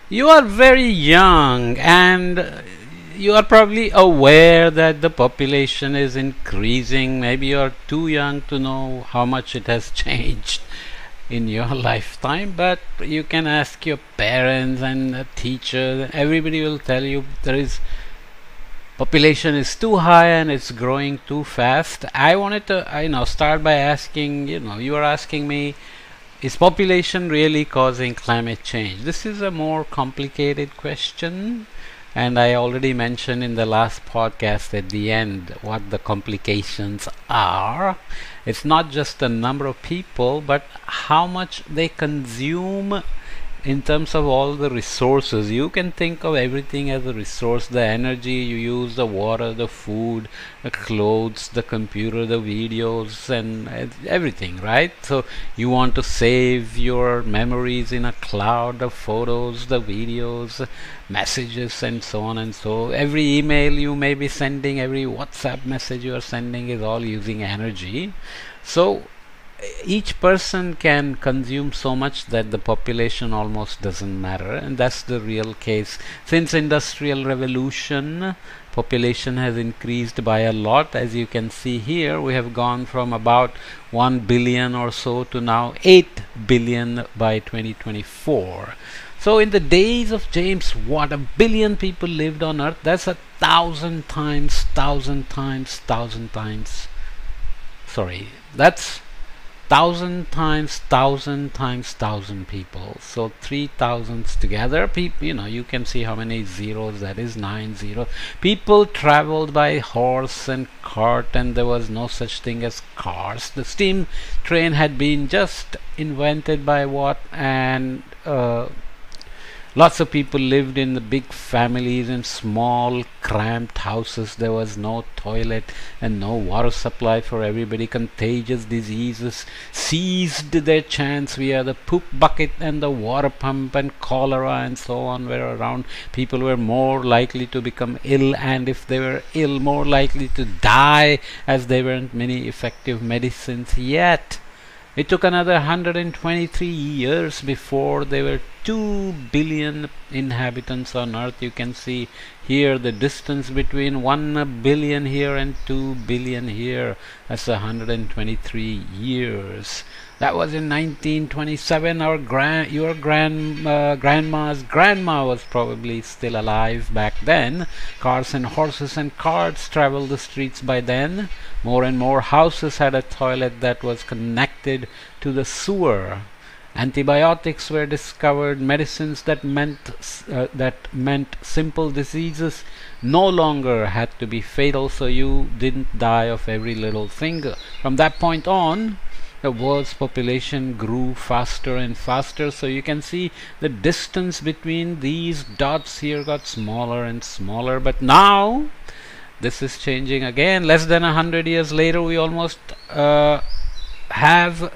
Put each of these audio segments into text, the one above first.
You are very young and you are probably aware that the population is increasing. Maybe you are too young to know how much it has changed in your lifetime, but you can ask your parents and a teacher. Everybody will tell you there is population is too high and it's growing too fast. I wanted to, start by asking, you are asking me, is population really causing climate change? This is a more complicated question, and I already mentioned in the last podcast at the end what the complications are. It's not just the number of people, but how much they consume in terms of all the resources. You can think of everything as a resource: the energy you use, the water, the food, the clothes, the computer, the videos, and everything, right? So you want to save your memories in a cloud, the photos, the videos, messages, and so on and so. Every email you may be sending, every WhatsApp message you are sending is all using energy. So each person can consume so much that the population almost doesn't matter, and that's the real case. Since industrial revolution, population has increased by a lot. As you can see here, we have gone from about 1 billion or so to now 8 billion by 2024. So in the days of James Watt, 1 billion people lived on earth. That's 1,000 times sorry, that's 1,000 times 1,000 people. So 3,000s together. People, you can see how many zeros that is. 9 zeros. People traveled by horse and cart, and there was no such thing as cars. The steam train had been just invented by Watt, and lots of people lived in the big families in small cramped houses. There was no toilet and no water supply for everybody. Contagious diseases seized their chance via the poop bucket and the water pump, and cholera and so on were around. People were more likely to become ill, and if they were ill, more likely to die, as there weren't many effective medicines yet. It took another 123 years before there were 2 billion inhabitants on Earth. You can see here the distance between 1 billion here and 2 billion here. That's 123 years. That was in 1927. Your grandma's grandma was probably still alive back then. Cars and horses and carts traveled the streets by then. More and more houses had a toilet that was connected to the sewer. Antibiotics were discovered. Medicines that meant simple diseases no longer had to be fatal, so you didn't die of every little thing. From that point on, the world's population grew faster and faster. So you can see the distance between these dots here got smaller and smaller. But now this is changing again. Less than 100 years later, we almost have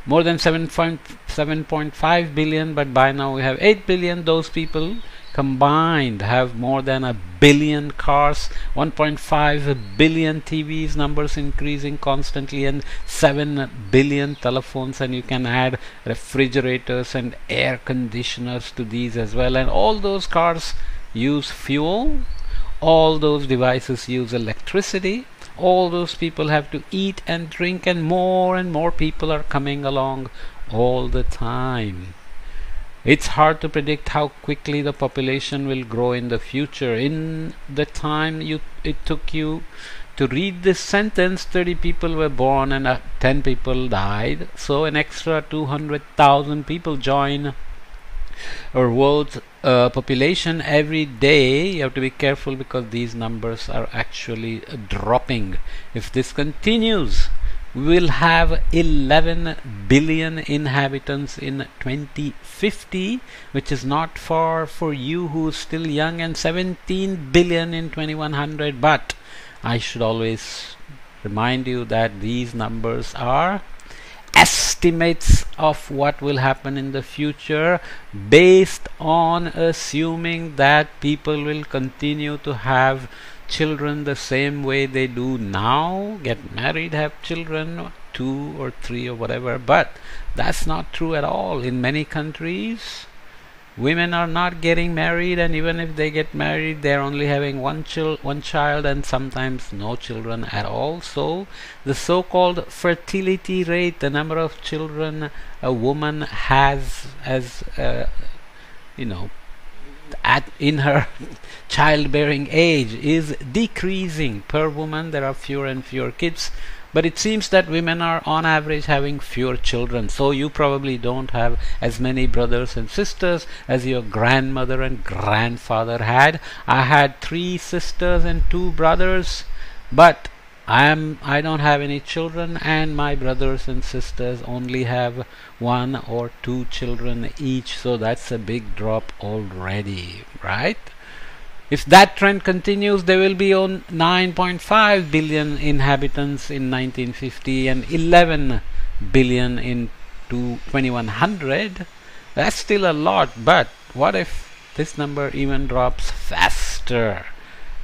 more than 7.5 billion, but by now we have 8 billion. Those people combined have more than 1 billion cars, 1.5 billion TVs, numbers increasing constantly, and 7 billion telephones, and you can add refrigerators and air conditioners to these as well. And all those cars use fuel, all those devices use electricity, all those people have to eat and drink, and more people are coming along all the time. It's hard to predict how quickly the population will grow in the future. In the time it took you to read this sentence, 30 people were born and 10 people died. So an extra 200,000 people join our world population every day. You have to be careful because these numbers are actually dropping. If this continues, we will have 11 billion inhabitants in 2050, which is not far for you who's still young, and 17 billion in 2100. But I should always remind you that these numbers are estimates of what will happen in the future, based on assuming that people will continue to have children the same way they do now, get married, have children, 2 or 3 or whatever. But that's not true at all. In many countries, women are not getting married, and even if they get married, they're only having one child, and sometimes no children at all. So the so-called fertility rate, the number of children a woman has as you know in her childbearing age, is decreasing. Per woman there are fewer and fewer kids, but it seems that women are on average having fewer children. So you probably don't have as many brothers and sisters as your grandmother and grandfather had. I had 3 sisters and 2 brothers, but I don't have any children, and my brothers and sisters only have 1 or 2 children each. So that's a big drop already, right? If that trend continues, there will be on 9.5 billion inhabitants in 1950 and 11 billion in 2100. That's still a lot, but what if this number even drops faster?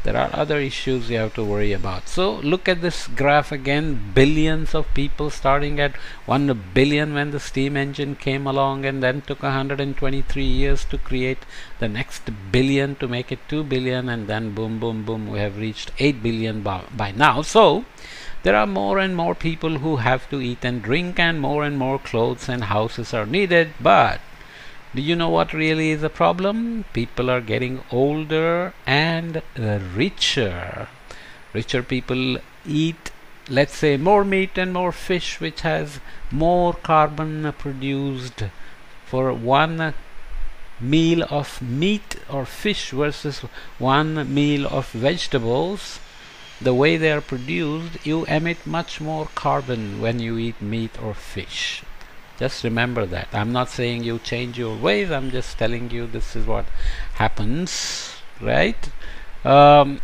There are other issues you have to worry about. So look at this graph again. Billions of people, starting at 1 billion when the steam engine came along, and then took 123 years to create the next billion to make it 2 billion, and then boom, boom, boom, we have reached 8 billion by now. So there are more and more people who have to eat and drink, and more clothes and houses are needed. But do you know what really is a problem? People are getting older and richer. Richer people eat, let's say, more meat and more fish, which has more carbon produced for one meal of meat or fish versus one meal of vegetables. The way they are produced, you emit much more carbon when you eat meat or fish. Just remember that. I'm not saying you change your ways, I'm just telling you this is what happens, right? And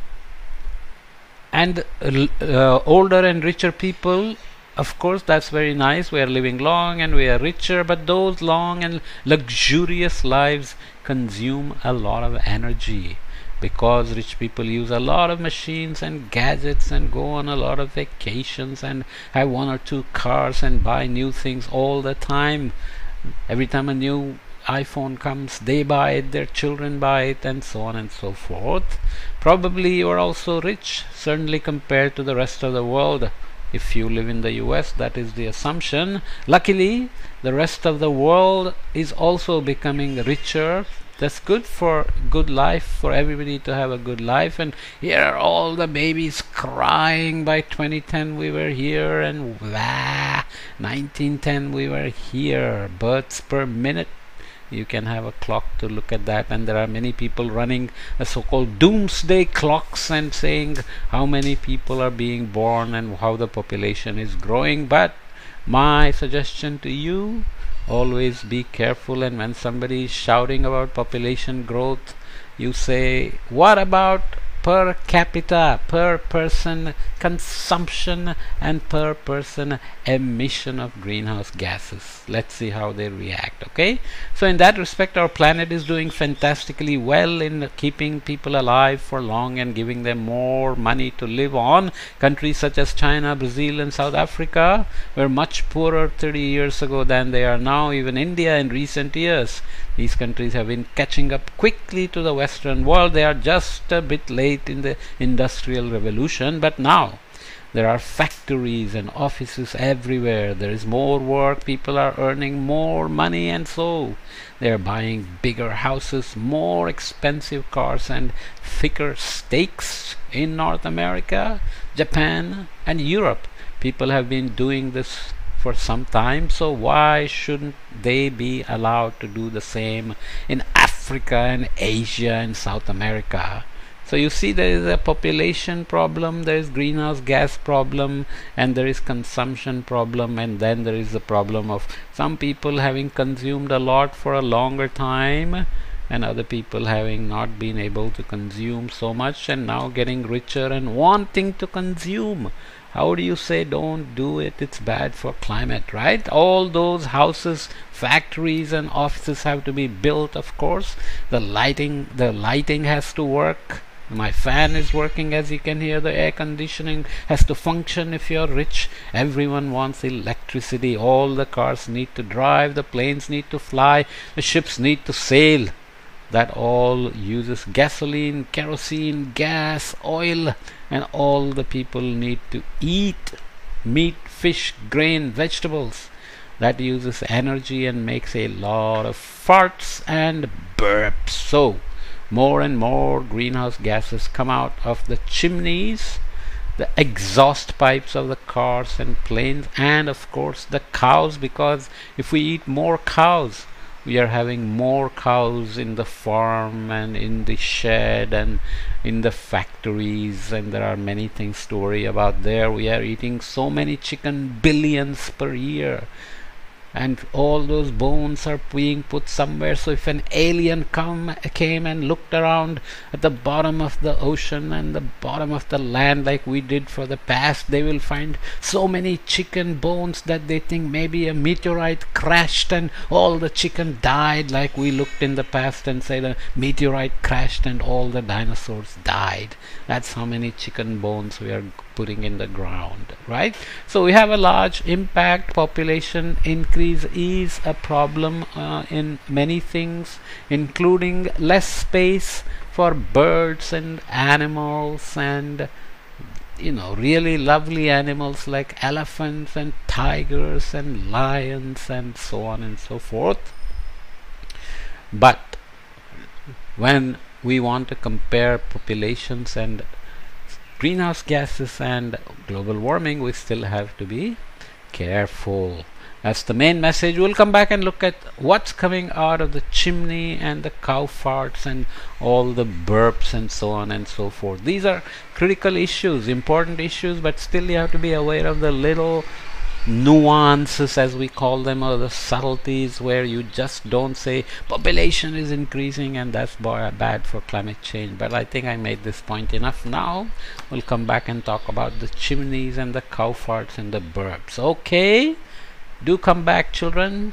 older and richer people, of course, that's very nice. We are living long and we are richer, but those long and luxurious lives consume a lot of energy, because rich people use a lot of machines and gadgets and go on a lot of vacations and have 1 or 2 cars and buy new things all the time. Every time a new iPhone comes, they buy it, their children buy it, and so on and so forth. Probably you are also rich, certainly compared to the rest of the world. If you live in the US, that is the assumption. Luckily, the rest of the world is also becoming richer. That's good for good life, for everybody to have a good life. And here are all the babies crying. By 2010 we were here, and 1910 we were here. Births per minute. You can have a clock to look at that, and there are many people running a so-called doomsday clocks and saying how many people are being born and how the population is growing. But my suggestion to you, always be careful, and when somebody is shouting about population growth, you say, what about per capita, per person consumption, and per person emission of greenhouse gases? Let's see how they react. Okay, so in that respect, our planet is doing fantastically well in keeping people alive for long and giving them more money to live on. Countries such as China, Brazil, and South Africa were much poorer 30 years ago than they are now. Even India in recent years, these countries have been catching up quickly to the Western world. They are just a bit late in the Industrial Revolution, but now there are factories and offices everywhere. There is more work, people are earning more money, and so they are buying bigger houses, more expensive cars, and thicker steaks in North America, Japan, and Europe. People have been doing this for some time, so why shouldn't they be allowed to do the same in Africa and Asia and South America? So you see, there is a population problem, there is greenhouse gas problem, and there is consumption problem, and then there is the problem of some people having consumed a lot for a longer time and other people having not been able to consume so much and now getting richer and wanting to consume. How do you say don't do it? It's bad for climate, right? All those houses, factories, and offices have to be built, of course. The lighting has to work. My fan is working, as you can hear. The air conditioning has to function if you're rich. Everyone wants electricity. All the cars need to drive. The planes need to fly. The ships need to sail. that all uses gasoline, kerosene, gas, oil, and all the people need to eat meat, fish, grain, vegetables. That uses energy and makes a lot of farts and burps. So, more and more greenhouse gases come out of the chimneys, the exhaust pipes of the cars and planes, and of course the cows, because if we eat more cows, we are having more cows in the farm and in the shed and in the factories, and there are many things to worry about there. We are eating so many chicken, billions per year, and all those bones are being put somewhere. So if an alien came and looked around at the bottom of the ocean and the bottom of the land like we did for the past, they will find so many chicken bones that they think maybe a meteorite crashed and all the chicken died, like we looked in the past and said a meteorite crashed and all the dinosaurs died. That's how many chicken bones we are putting in the ground, right? So we have a large impact. Population increase is a problem in many things, including less space for birds and animals, and really lovely animals like elephants and tigers and lions and so on and so forth. But when we want to compare populations and greenhouse gases and global warming, we still have to be careful. That's the main message. We'll come back and look at what's coming out of the chimney and the cow farts and all the burps and so on and so forth. These are critical issues, important issues, but still you have to be aware of the little nuances, as we call them, or the subtleties, where you just don't say population is increasing and that's bad for climate change. But I think I made this point enough. Now we'll come back and talk about the chimneys and the cow farts and the burps. Okay, do come back, children.